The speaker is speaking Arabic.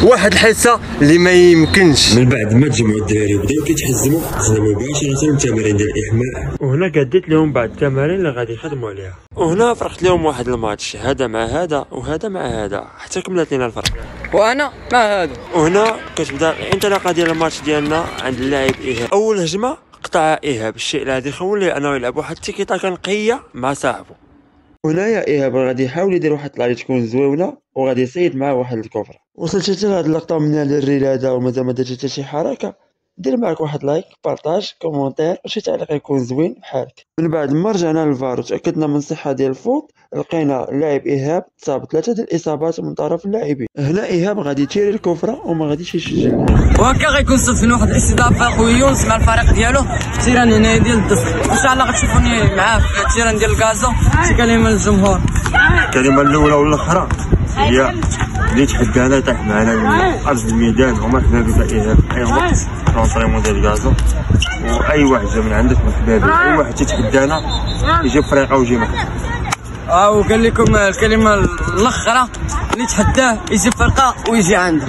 واحد الحصه اللي ما يمكنش. من بعد ما تجمعوا الدراري وبداو كيتحزموا دخلنا مباشره للتمارين ديال الاحماء، وهنا قديت لهم بعض التمارين اللي غادي يخدموا عليها، وهنا فرقت لهم واحد الماتش هذا مع هذا وهذا مع هذا حتى كملت لنا الفرق. وانا مع هذا. وهنا كتبدا الانطلاقه ديال الماتش ديالنا عند اللاعب ايهاب. اول هجمه قطع ايهاب، الشيء اللي غادي يخول ليه انه يلعب واحد التيكيتا كنقيه مع صاحبه. هنايا ايهاب غادي يحاول يدير واحد الطلعه تكون زويونه وغادي يصيد معاه واحد الكفره. وصلت حتى لهاد اللقطه من الريل هذا ومازال ما درتش حتى شي حركه، دير معاك واحد لايك، بارطاج، كومونتير وشي تعليق يكون زوين بحالك. من بعد ما رجعنا للفار وتاكدنا من الصحه ديال الفوت، لقينا اللاعب ايهاب تصاب 3 ديال الاصابات من طرف اللاعبين. هنا ايهاب غادي يتيري الكفره وما غاديش يسجل، وهكا غيكون صدفنا واحد الاستضافه خويا يونس مع الفريق ديالو تيران هنا ديال الدف. ان شاء الله غتشوفوني معاه في التيران ديال الكازو. شي كلمه للجمهور. الكلمه الاولى والاخرى هي اللي تحدانا طاح معنا من ارض الميدان وما حنا بك ايهاب في اي وقت كونطريمون ديال كازو، واي واحد جا من عندك مرحبا به، اي واحد تيتحدانا يجي فريقه ويجي معنا. وقال لكم الكلمه الاخرى اللي تحداه يجي فرقه ويجي عنده.